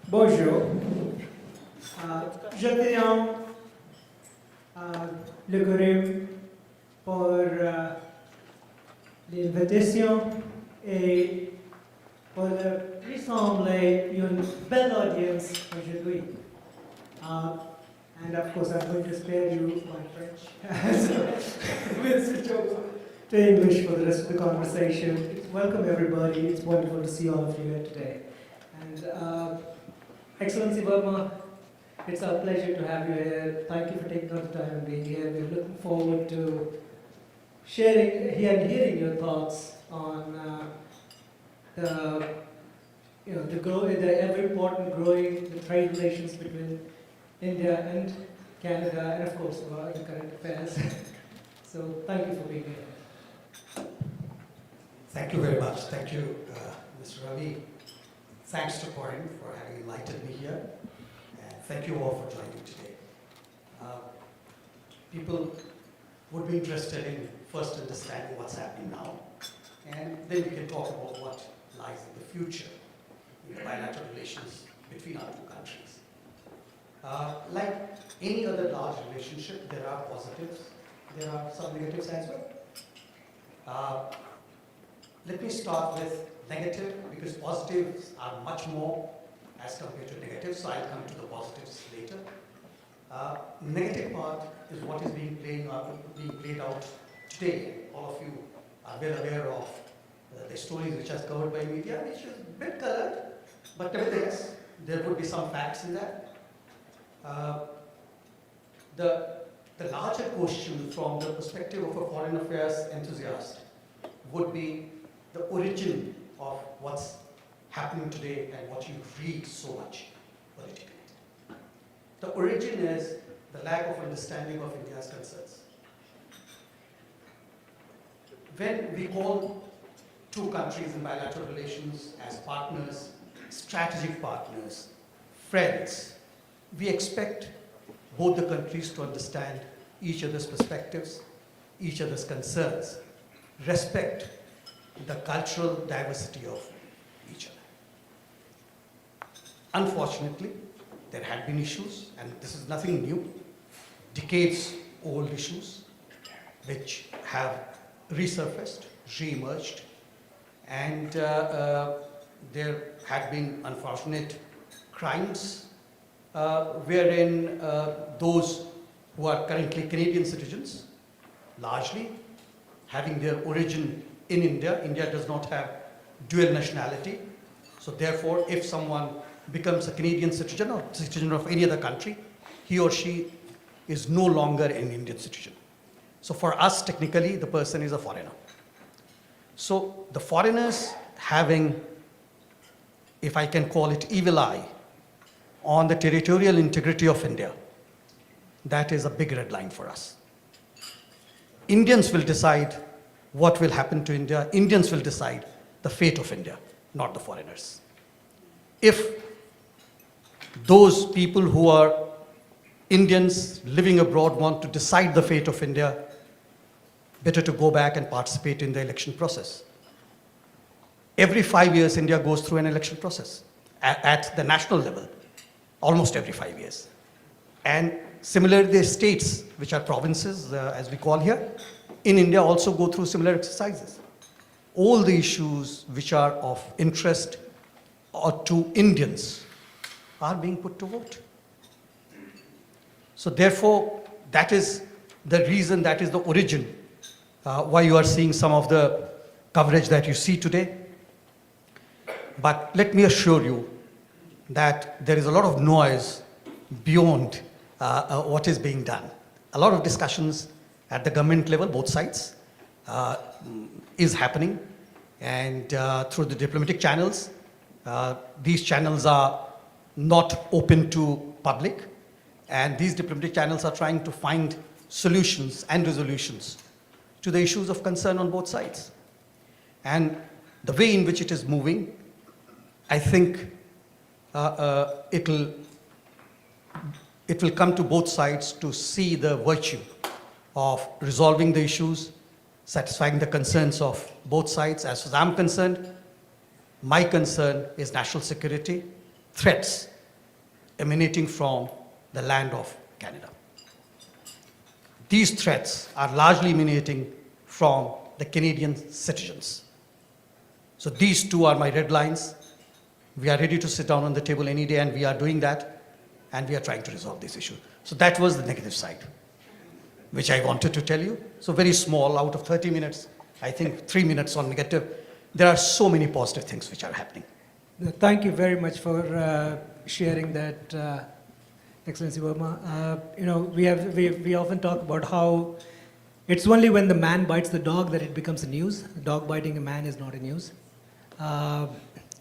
Bonjour. Je tiens le groupe pour l'invitation et pour rassembler une belle audience aujourd'hui. And of course, I'm going to spare you my French. So we'll switch over to English for the rest of the conversation. Welcome everybody. It's wonderful to see all of you here today. And Excellency Verma, it's our pleasure to have you here. Thank you for taking out the time and being here. We're looking forward to hearing your thoughts on the ever important growing the trade relations between India and Canada, and of course about the current affairs. So thank you for being here. Thank you very much. Thank you, Mr. Ravi. Thanks to Corinne for having invited me here. And thank you all for joining today. People would be interested in first understanding what's happening now, and then we can talk about what lies in the future in the bilateral relations between our two countries. Like any other large relationship, there are positives, there are some negatives as well. Let me start with negative, because positives are much more as compared to negatives, so I'll come to the positives later. Negative part is what is being played out today. All of you are well aware of the stories which are covered by media, which is a bit colored, but nevertheless, there would be some facts in that. The larger question from the perspective of a foreign affairs enthusiast would be the origin of what's happening today and what you read so much politically. The origin is the lack of understanding of India's concerns. When we call two countries in bilateral relations as partners, strategic partners, friends, we expect both the countries to understand each other's perspectives, each other's concerns, respect the cultural diversity of each other. Unfortunately, there had been issues, and this is nothing new, decades-old issues which have resurfaced, re-emerged, and there had been unfortunate crimes wherein those who are currently Canadian citizens, largely having their origin in India. India does not have dual nationality. So therefore, if someone becomes a Canadian citizen or citizen of any other country, he or she is no longer an Indian citizen. So for us, technically, the person is a foreigner. So the foreigners having, if I can call it, evil eye on the territorial integrity of India, that is a big red line for us. Indians will decide what will happen to India. Indians will decide the fate of India, not the foreigners. If those people who are Indians living abroad want to decide the fate of India, better to go back and participate in the election process. Every 5 years, India goes through an election process at the national level, almost every 5 years. And similarly, the states, which are provinces, as we call here, in India also go through similar exercises. All the issues which are of interest to Indians are being put to vote. So therefore, that is the reason, that is the origin why you are seeing some of the coverage that you see today. But let me assure you that there is a lot of noise beyond what is being done. A lot of discussions at the government level, both sides, is happening. And through the diplomatic channels, these channels are not open to public. And these diplomatic channels are trying to find solutions and resolutions to the issues of concern on both sides. And the way in which it is moving, I think it will come to both sides to see the virtue of resolving the issues, satisfying the concerns of both sides. As far as I'm concerned, my concern is national security, threats emanating from the land of Canada. These threats are largely emanating from the Canadian citizens. So these two are my red lines. We are ready to sit down on the table any day, and we are doing that, and we are trying to resolve this issue. So that was the negative side, which I wanted to tell you. So very small, out of 30 minutes, I think 3 minutes on negative. There are so many positive things which are happening. Thank you very much for sharing that, Excellency Verma. We often talk about how it's only when the man bites the dog that it becomes a news. A dog biting a man is not a news.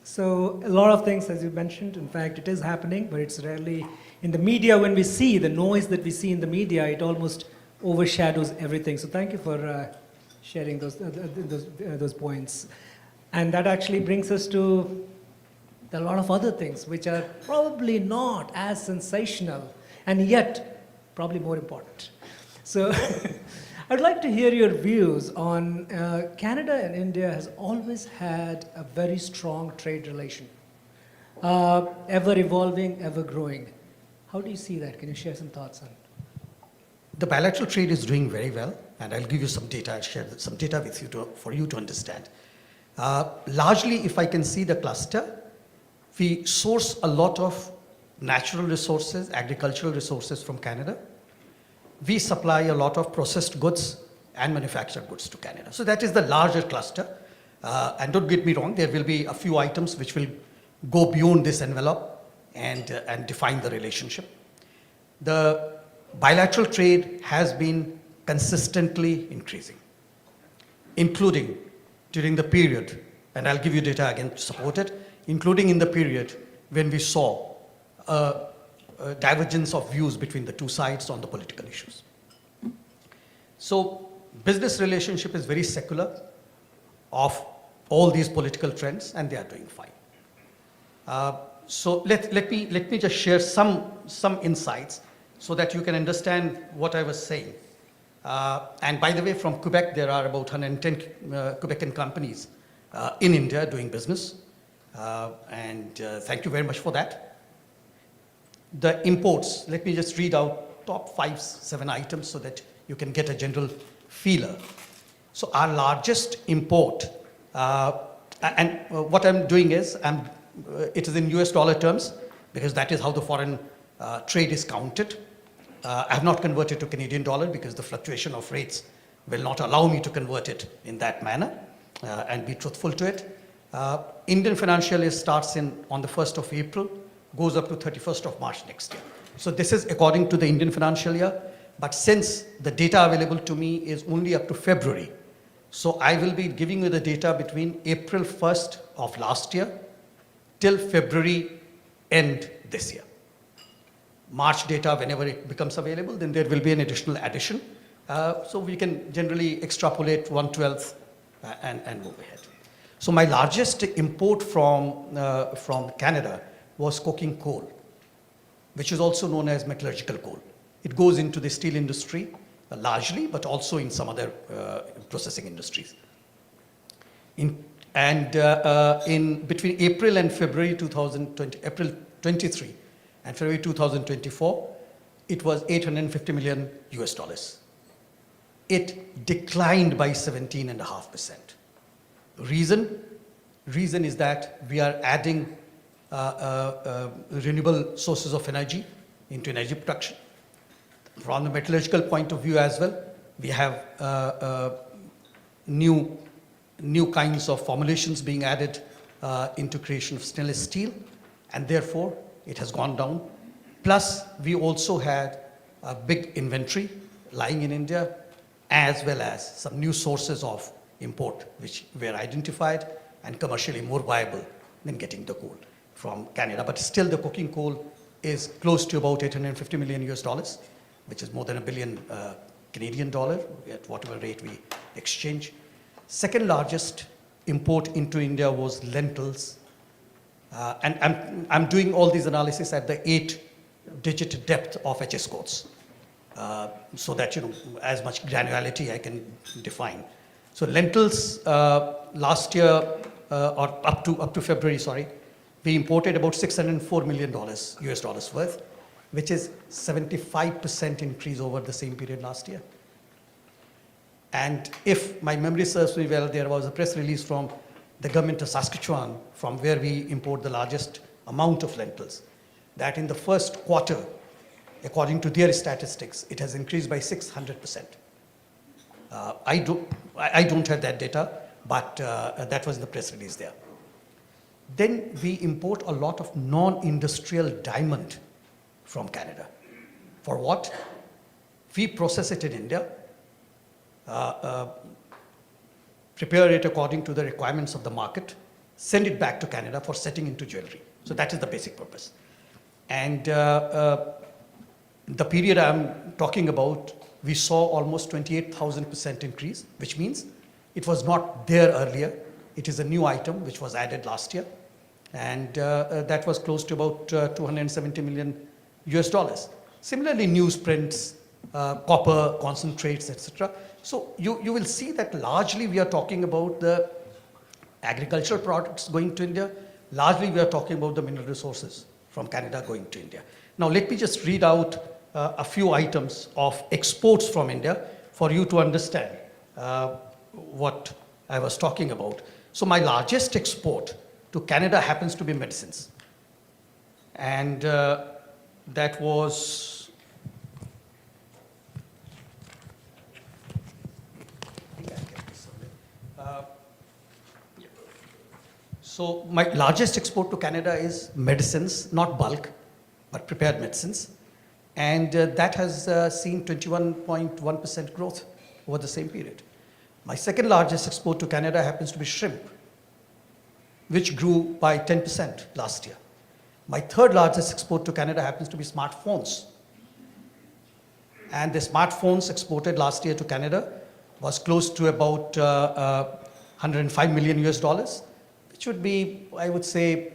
So a lot of things, as you mentioned, in fact, it is happening, but it's rarely in the media. When we see the noise that we see in the media, it almost overshadows everything. So thank you for sharing those points. And that actually brings us to a lot of other things which are probably not as sensational and yet probably more important. So I'd like to hear your views on Canada and India has always had a very strong trade relation, ever evolving, ever growing. How do you see that? Can you share some thoughts on it? The bilateral trade is doing very well, and I'll give you some data. I'll share some data with you for you to understand. Largely, if I can see the cluster, we source a lot of natural resources, agricultural resources from Canada. We supply a lot of processed goods and manufactured goods to Canada. So that is the larger cluster. And don't get me wrong, there will be a few items which will go beyond this envelope and define the relationship. The bilateral trade has been consistently increasing, including during the period, and I'll give you data again to support it, including in the period when we saw a divergence of views between the two sides on the political issues. So business relationship is very secular of all these political trends, and they are doing fine. So let me just share some insights so that you can understand what I was saying. And by the way, from Quebec, there are about 110 Quebecan companies in India doing business. And thank you very much for that. The imports, let me just read out top 5-7 items so that you can get a general feeler. So our largest import, and what I'm doing is, it is in US dollar terms, because that is how the foreign trade is counted. I have not converted to Canadian dollar because the fluctuation of rates will not allow me to convert it in that manner and be truthful to it. Indian financial year starts on the 1st of April, goes up to 31st of March next year. So this is according to the Indian financial year, but since the data available to me is only up to February, so I will be giving you the data between April 1st of last year till February end this year. March data, whenever it becomes available, then there will be an additional addition. So we can generally extrapolate 1/12 and move ahead. So my largest import from Canada was coking coal, which is also known as metallurgical coal. It goes into the steel industry largely, but also in some other processing industries. In between April and February 2020, April 23 and February 2024, it was $850 million US. It declined by 17.5%. Reason is that we are adding renewable sources of energy into energy production. From the metallurgical point of view as well, we have new kinds of formulations being added into creation of stainless steel, and therefore it has gone down. Plus, we also had a big inventory lying in India, as well as some new sources of import which were identified and commercially more viable than getting the coal from Canada. But still the coking coal is close to about $850 million US, which is more than $1 billion Canadian dollar at whatever rate we exchange. Second largest import into India was lentils. And I'm doing all these analysis at the 8-digit depth of HS codes, so that, as much granularity I can define. So lentils last year, or up to February, sorry, we imported about $604 million US dollars worth, which is 75% increase over the same period last year. And if my memory serves me well, there was a press release from the government of Saskatchewan, from where we import the largest amount of lentils, that in the first quarter, according to their statistics, it has increased by 600%. I don't have that data, but that was in the press release there. Then we import a lot of non-industrial diamond from Canada. For what? We process it in India, prepare it according to the requirements of the market, send it back to Canada for setting into jewelry. So that is the basic purpose. And the period I'm talking about, we saw almost 28,000% increase, which means it was not there earlier. It is a new item which was added last year. And that was close to about 270 million US dollars. Similarly, newsprints, copper, concentrates, etc. So you will see that largely we are talking about the agricultural products going to India. Largely we are talking about the mineral resources from Canada going to India. Now let me just read out a few items of exports from India for you to understand what I was talking about. So my largest export to Canada happens to be medicines. And that was, so my largest export to Canada is medicines, not bulk, but prepared medicines. And that has seen 21.1% growth over the same period. My second largest export to Canada happens to be shrimp, which grew by 10% last year. My third largest export to Canada happens to be smartphones. And the smartphones exported last year to Canada was close to about 105 million US dollars, which would be, I would say,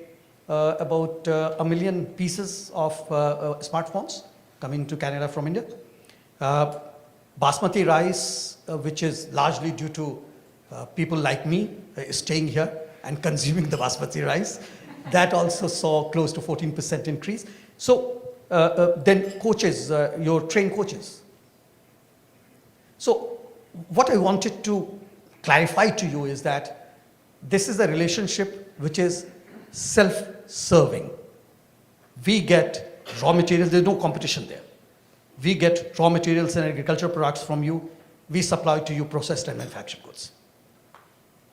about a million pieces of smartphones coming to Canada from India. Basmati rice, which is largely due to people like me staying here and consuming the basmati rice, that also saw close to 14% increase. So then coaches, your train coaches. So what I wanted to clarify to you is that this is a relationship which is self-serving. We get raw materials, there's no competition there. We get raw materials and agricultural products from you. We supply to you processed and manufactured goods.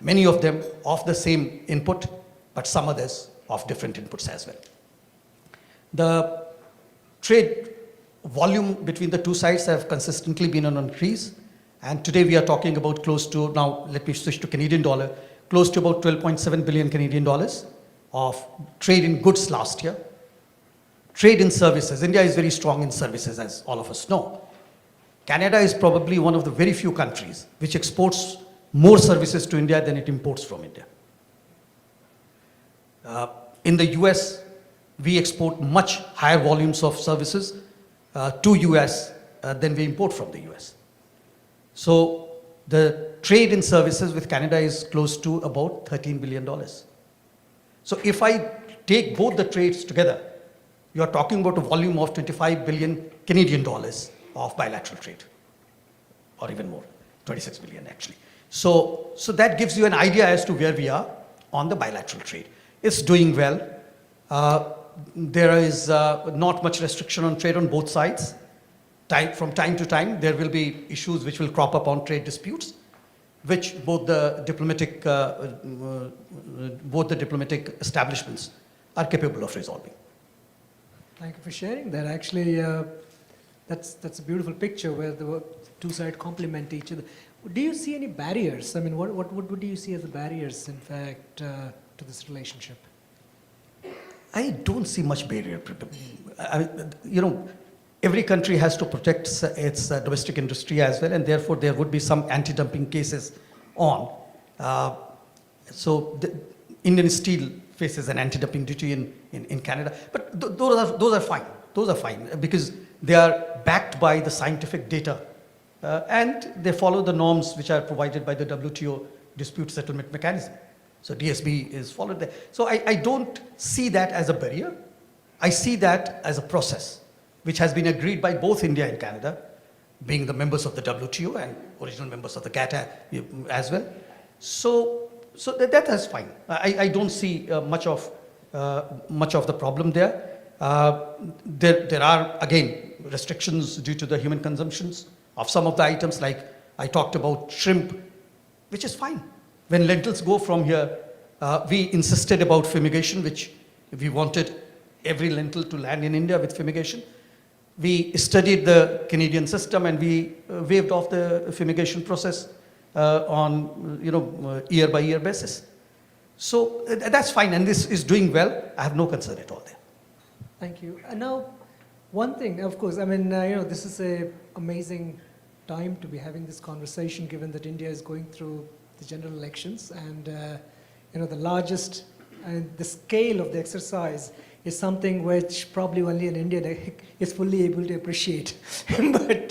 Many of them of the same input, but some others of different inputs as well. The trade volume between the two sides have consistently been on an increase. And today we are talking about close to, now let me switch to Canadian dollar, close to about 12.7 billion Canadian dollars of trade in goods last year. Trade in services. India is very strong in services, as all of us know. Canada is probably one of the very few countries which exports more services to India than it imports from India. In the US, we export much higher volumes of services to US than we import from the US. So the trade in services with Canada is close to about $13 billion. So if I take both the trades together, you are talking about a volume of 25 billion Canadian dollars of bilateral trade, or even more, 26 billion actually. So that gives you an idea as to where we are on the bilateral trade. It's doing well. There is not much restriction on trade on both sides. From time to time, there will be issues which will crop up on trade disputes, which both the diplomatic establishments are capable of resolving. Thank you for sharing that. Actually, that's a beautiful picture where the two sides complement each other. Do you see any barriers? I mean, what do you see as the barriers, in fact, to this relationship? I don't see much barrier. Every country has to protect its domestic industry as well, and therefore there would be some anti-dumping cases on. So the Indian steel faces an anti-dumping duty in Canada, but those are fine. Those are fine because they are backed by the scientific data, and they follow the norms which are provided by the WTO dispute settlement mechanism. So DSB is followed there. So I don't see that as a barrier. I see that as a process which has been agreed by both India and Canada, being the members of the WTO and original members of the GATT as well. So that is fine. I don't see much of the problem there. There are, again, restrictions due to the human consumptions of some of the items, like I talked about shrimp, which is fine. When lentils go from here, we insisted about fumigation, which we wanted every lentil to land in India with fumigation. We studied the Canadian system and we waived off the fumigation process on year by year basis. So that's fine, and this is doing well. I have no concern at all there. Thank you. And now, one thing, of course, I mean, this is an amazing time to be having this conversation, given that India is going through the general elections, and the largest and the scale of the exercise is something which probably only an Indian is fully able to appreciate. But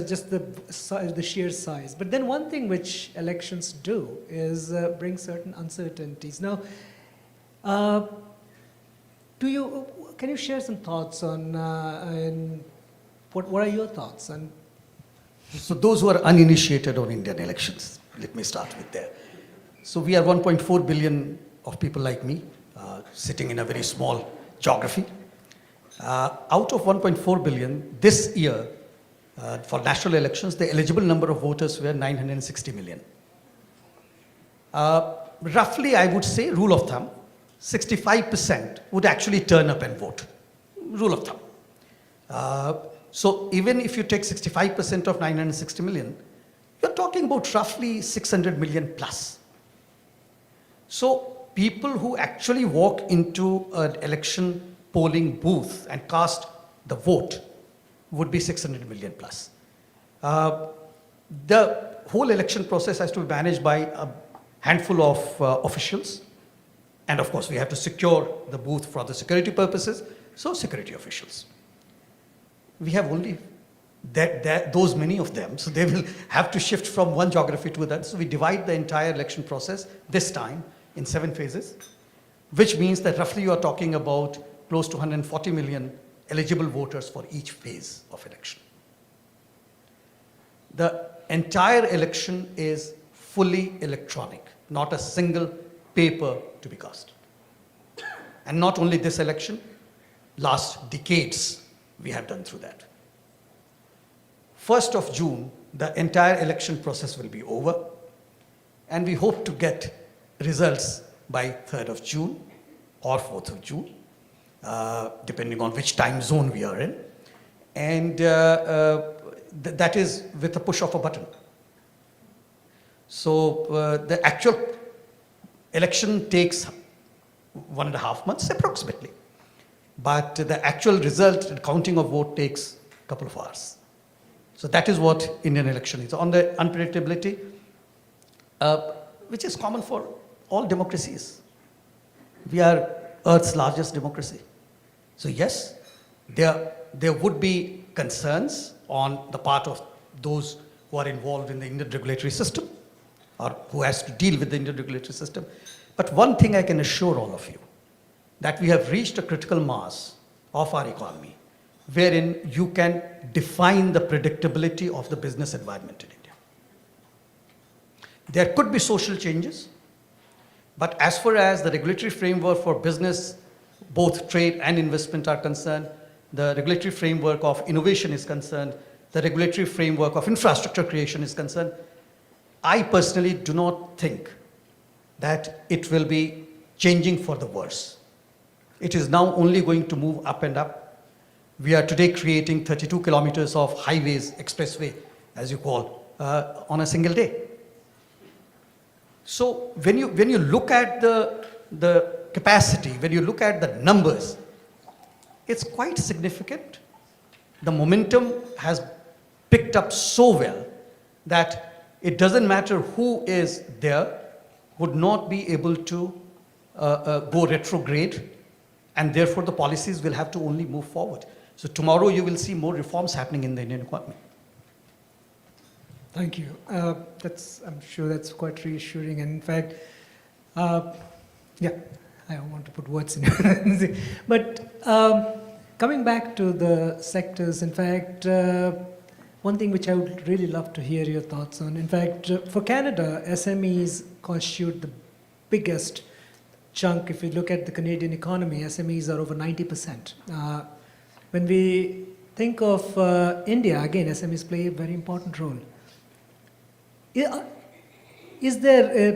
just the sheer size. But then one thing which elections do is bring certain uncertainties. Now, can you share some thoughts on what are your thoughts? And so those who are uninitiated on Indian elections, let me start with there. So we are 1.4 billion of people like me, sitting in a very small geography. Out of 1.4 billion, this year, for national elections, the eligible number of voters were 960 million. Roughly, I would say, rule of thumb, 65% would actually turn up and vote. Rule of thumb. So even if you take 65% of 960 million, you're talking about roughly 600 million plus. So people who actually walk into an election polling booth and cast the vote would be 600 million plus. The whole election process has to be managed by a handful of officials. And of course, we have to secure the booth for the security purposes, so security officials. We have only those many of them, so they will have to shift from one geography to another. So we divide the entire election process this time in 7 phases, which means that roughly you are talking about close to 140 million eligible voters for each phase of election. The entire election is fully electronic, not a single paper to be cast. And not only this election, last decades we have done through that. 1st of June, the entire election process will be over, and we hope to get results by 3rd of June or 4th of June, depending on which time zone we are in. And that is with a push of a button. So the actual election takes 1.5 months approximately. But the actual result, the counting of vote, takes a couple of hours. So that is what Indian election is. On the unpredictability, which is common for all democracies. We are Earth's largest democracy. So yes, there would be concerns on the part of those who are involved in the Indian regulatory system or who has to deal with the Indian regulatory system. But one thing I can assure all of you, that we have reached a critical mass of our economy wherein you can define the predictability of the business environment in India. There could be social changes, but as far as the regulatory framework for business, both trade and investment are concerned, the regulatory framework of innovation is concerned, the regulatory framework of infrastructure creation is concerned, I personally do not think that it will be changing for the worse. It is now only going to move up and up. We are today creating 32 kilometers of highways, expressway, as you call, on a single day. So when you look at the capacity, when you look at the numbers, it's quite significant. The momentum has picked up so well that it doesn't matter who is there, would not be able to go retrograde, and therefore the policies will have to only move forward. So tomorrow you will see more reforms happening in the Indian economy. Thank you. I'm sure that's quite reassuring. And in fact, Yeah, I don't want to put words in it. But coming back to the sectors, in fact, one thing which I would really love to hear your thoughts on. In fact, for Canada, SMEs constitute the biggest chunk. If you look at the Canadian economy, SMEs are over 90%. When we think of India, again, SMEs play a very important role. Is there,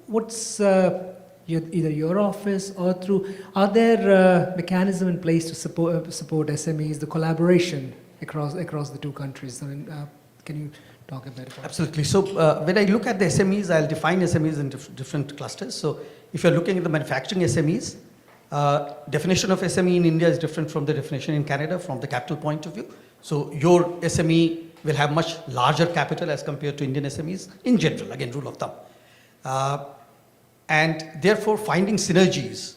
what's either your office or through, are there mechanisms in place to support SMEs, the collaboration across the two countries? I mean, can you talk a bit about Absolutely. So when I look at the SMEs, I'll define SMEs in different clusters. So if you're looking at the manufacturing SMEs, definition of SME in India is different from the definition in Canada from the capital point of view. So your SME will have much larger capital as compared to Indian SMEs in general, again, rule of thumb. And therefore, finding synergies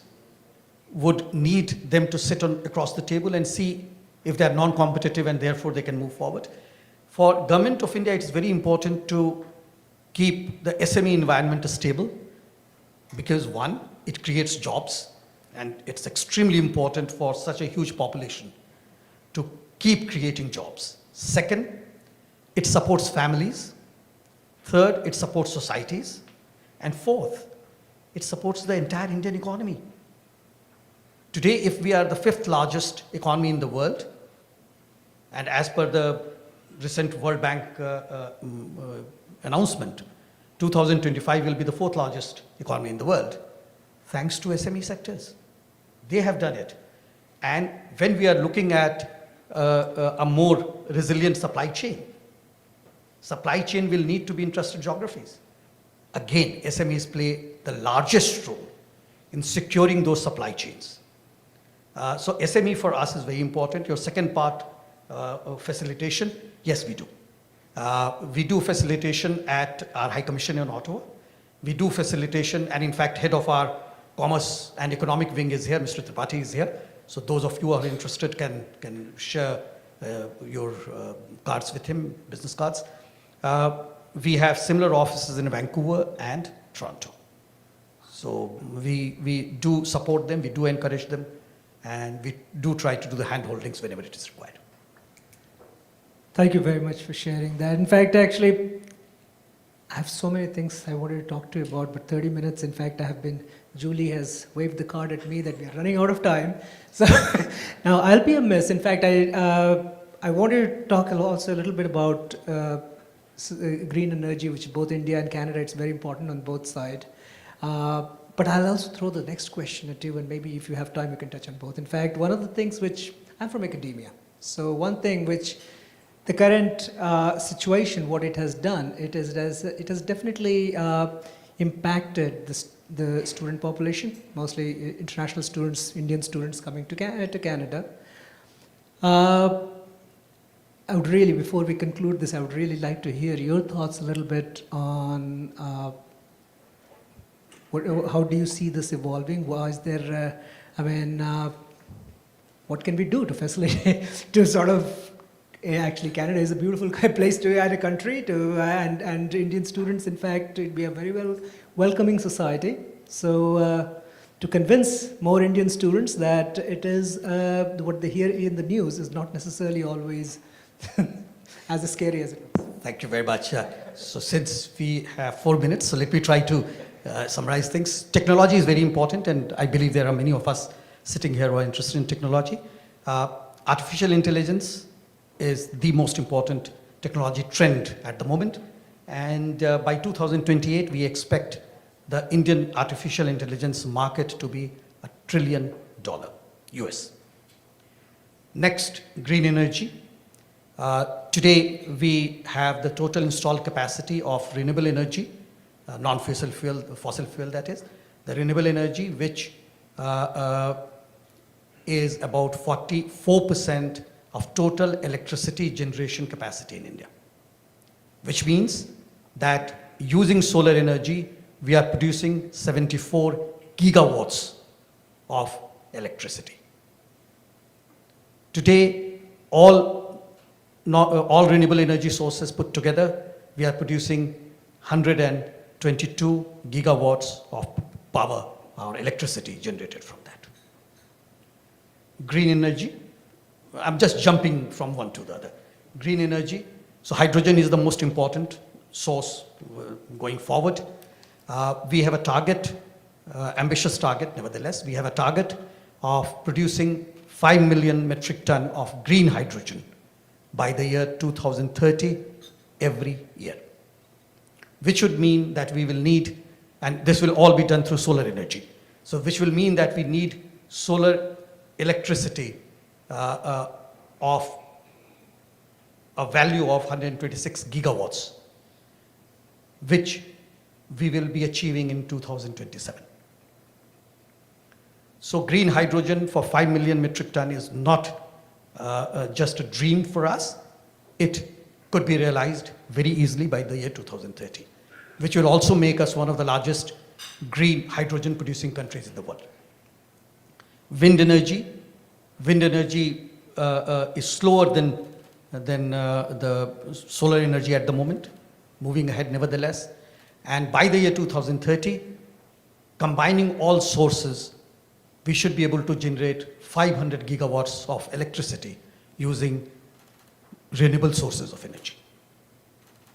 would need them to sit across the table and see if they are non-competitive and therefore they can move forward. For Government of India, it's very important to keep the SME environment stable because one, it creates jobs and it's extremely important for such a huge population to keep creating jobs. Second, it supports families. Third, it supports societies. And fourth, it supports the entire Indian economy. Today, if we are the 5th largest economy in the world, and as per the recent World Bank announcement, 2025 will be the 4th largest economy in the world, thanks to SME sectors. They have done it. And when we are looking at a more resilient supply chain will need to be in trusted geographies. Again, SMEs play the largest role in securing those supply chains. So SME for us is very important. Your second part, facilitation, yes, we do. We do facilitation at our High Commission in Ottawa. We do facilitation, and in fact, head of our Commerce and Economic Wing is here, Mr. Tripathi is here. So those of you who are interested can share your cards with him, business cards. We have similar offices in Vancouver and Toronto. So we do support them, we do encourage them, and we do try to do the hand-holdings whenever it is required. Thank you very much for sharing that. In fact, actually, I have so many things I wanted to talk to you about, but 30 minutes, in fact, Julie has waved the card at me that we are running out of time. So now I'll be amiss. In fact, I wanted to talk also a little bit about green energy, which both India and Canada, it's very important on both sides. But I'll also throw the next question at you, and maybe if you have time, you can touch on both. In fact, one of the things which, I'm from academia, so one thing which the current situation, what it has done, it has definitely impacted the student population, mostly international students, Indian students coming to Canada. I would really, before we conclude this, I would really like to hear your thoughts a little bit on how do you see this evolving? Was there, what can we do to facilitate, to sort of, actually Canada is a beautiful place to add a country to, and Indian students, in fact, it'd be a very welcoming society. So to convince more Indian students that it is, what they hear in the news is not necessarily always as scary as it looks. Thank you very much. So since we have 4 minutes, so let me try to summarize things. Technology is very important, and I believe there are many of us sitting here who are interested in technology. Artificial intelligence is the most important technology trend at the moment. And by 2028, we expect the Indian artificial intelligence market to be $1 trillion US. Next, green energy. Today, we have the total installed capacity of renewable energy, non-fossil fuel, fossil fuel that is, the renewable energy, which is about 44% of total electricity generation capacity in India, which means that using solar energy, we are producing 74 gigawatts of electricity. Today, all renewable energy sources put together, we are producing 110 22 gigawatts of power or electricity generated from that. Green energy, I'm just jumping from one to the other. Green energy, so hydrogen is the most important source going forward. We have a target, ambitious target nevertheless. We have a target of producing 5 million metric ton of green hydrogen by the year 2030 every year, which would mean that we will need, and this will all be done through solar energy, so which will mean that we need solar electricity of a value of 126 gigawatts, which we will be achieving in 2027. So green hydrogen for 5 million metric ton is not just a dream for us. It could be realized very easily by the year 2030, which will also make us one of the largest green hydrogen producing countries in the world. Wind energy is slower than the solar energy at the moment, moving ahead nevertheless. And by the year 2030, combining all sources, we should be able to generate 500 gigawatts of electricity using renewable sources of energy.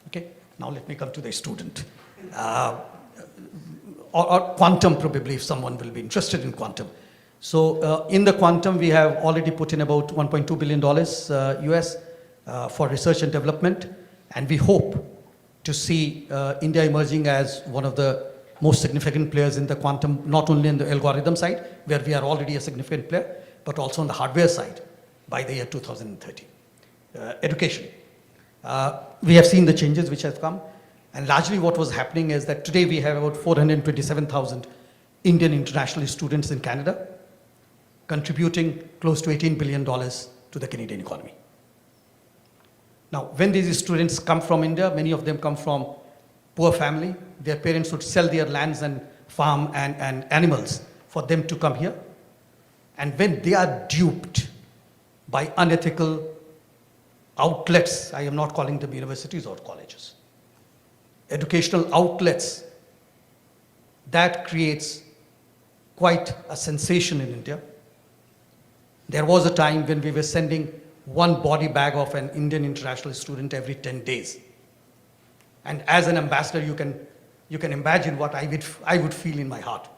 Okay, now let me come to the student. Or quantum probably, if someone will be interested in quantum. So in the quantum, we have already put in about $1.2 billion US for research and development, and we hope to see India emerging as one of the most significant players in the quantum, not only in the algorithm side, where we are already a significant player, but also on the hardware side by the year 2030. Education. We have seen the changes which have come, and largely what was happening is that today we have about 427,000 Indian international students in Canada, contributing close to $18 billion to the Canadian economy. Now, when these students come from India, many of them come from poor family. Their parents would sell their lands and farm and animals for them to come here. And when they are duped by unethical outlets, I am not calling them universities or colleges, educational outlets, that creates quite a sensation in India. There was a time when we were sending one body bag of an Indian international student every 10 days. And as an ambassador, you can imagine what I would feel in my heart.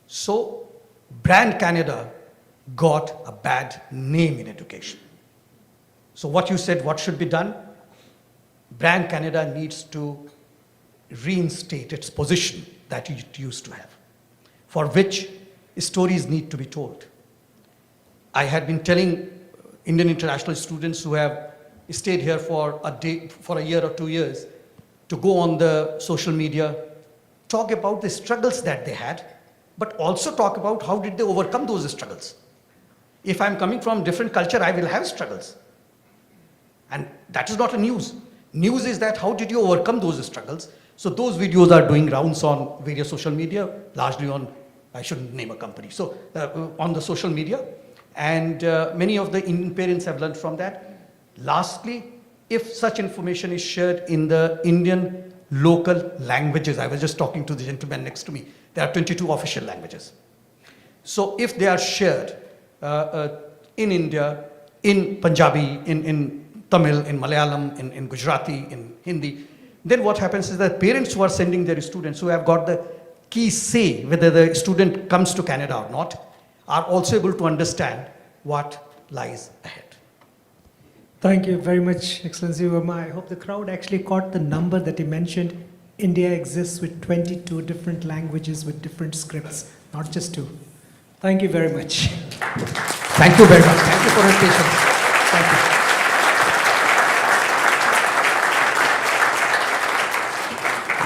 So, Brand Canada got a bad name in education. So what you said, what should be done? Brand Canada needs to reinstate its position that it used to have, for which stories need to be told. I had been telling Indian international students who have stayed here for a year or 2 years to go on the social media, talk about the struggles that they had, but also talk about how did they overcome those struggles. If I'm coming from different culture, I will have struggles. And that is not a news. News is that how did you overcome those struggles? So those videos are doing rounds on various social media, largely on, I shouldn't name a company, so on the social media. And many of the Indian parents have learned from that. Lastly, if such information is shared in the Indian local languages, I was just talking to the gentleman next to me, there are 22 official languages. So if they are shared in India, in Punjabi, in Tamil, in Malayalam, in Gujarati, in Hindi, then what happens is that parents who are sending their students, who have got the key say whether the student comes to Canada or not, are also able to understand what lies ahead. Thank you very much, Excellency Verma. I hope the crowd actually caught the number that he mentioned. India exists with 22 different languages with different scripts, not just 2. Thank you very much. Thank you very much. Thank you for your patience. Thank you.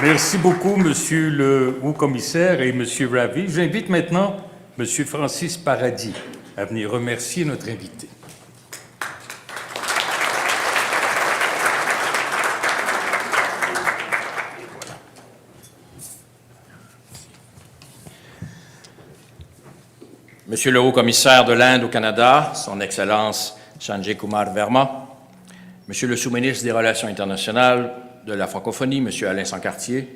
Merci beaucoup, Monsieur le Haut-Commissaire et Monsieur Ravi. J'invite maintenant Monsieur Francis Paradis à venir remercier notre invité. Monsieur le Haut-Commissaire de l'Inde au Canada, Son Excellence Sanjay Kumar Verma, Monsieur le Sous-ministre des Relations internationales, de la francophonie, M. Alain Sancartier,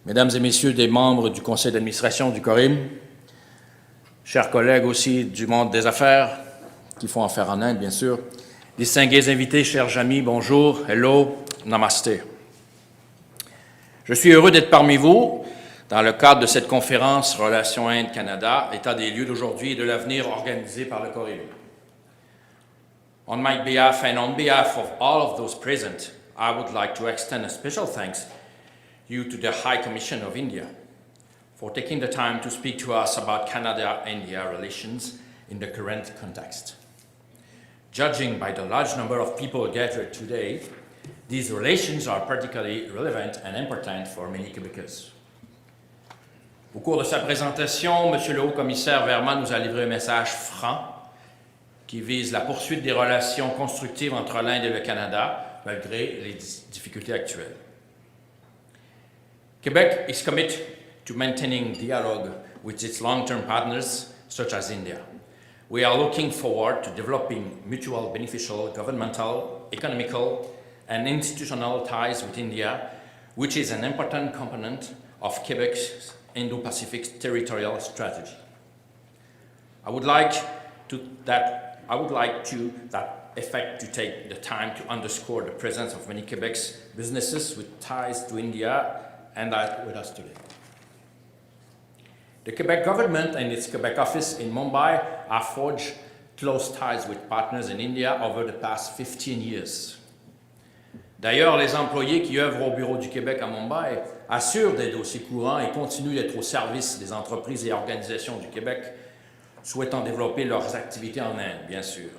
Mesdames et Messieurs des membres du conseil d'administration du CORIM, chers collègues aussi du monde des affaires, qui font affaire en Inde, bien sûr, distingués invités, chers amis, bonjour, hello, namaste. Je suis heureux d'être parmi vous dans le cadre de cette conférence Relations Inde-Canada, état des lieux d'aujourd'hui et de l'avenir organisée par le CORIM. On my behalf and on behalf of all of those present, I would like to extend a special thanks you to the High Commission of India for taking the time to speak to us about Canada-India relations in the current context. Judging by the large number of people gathered today, these relations are particularly relevant and important for many Québécois. Au cours de sa présentation, M. le Haut-Commissaire Verma nous a livré un message franc qui vise la poursuite des relations constructives entre l'Inde et le Canada, malgré les difficultés actuelles. Quebec is committed to maintaining dialogue with its long-term partners, such as India. We are looking forward to developing mutual beneficial governmental, economical, and institutional ties with India, which is an important component of Quebec's Indo-Pacific territorial strategy. I would like to that effect to take the time to underscore the presence of many Quebec's businesses with ties to India and that with us today. The Quebec government and its Quebec office in Mumbai have forged close ties with partners in India over the past 15 years. D'ailleurs, les employés qui œuvrent au bureau du Québec à Mumbai assurent des dossiers courants et continuent d'être au service des entreprises et organisations du Québec souhaitant développer leurs activités en Inde, bien sûr.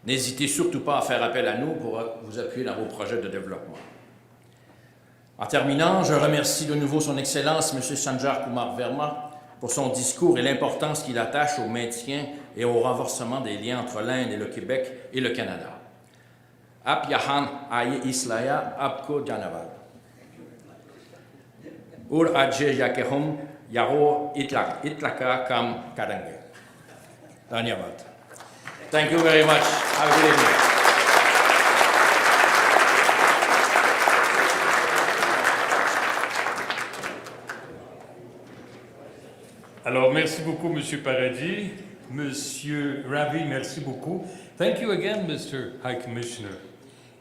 N'hésitez surtout pas à faire appel à nous pour vous appuyer dans vos projets de développement. En terminant, je remercie de nouveau son Excellence, M. Sanjay Kumar Verma, pour son discours et l'importance qu'il attache au maintien et au renforcement des liens entre l'Inde et le Québec et le Canada. Ap Yahan Aye Islaya Apko Janaval. Ur Adje Yakehum Yaro Itlaka Kam Kadange. Dhanyavad. Thank you very much. Have a good evening. Alors, merci beaucoup, Monsieur Paradis. Monsieur Ravi, merci beaucoup. Thank you again, Mr. High Commissioner.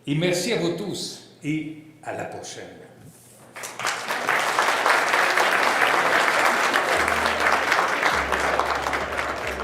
Et merci à vous tous et à la prochaine.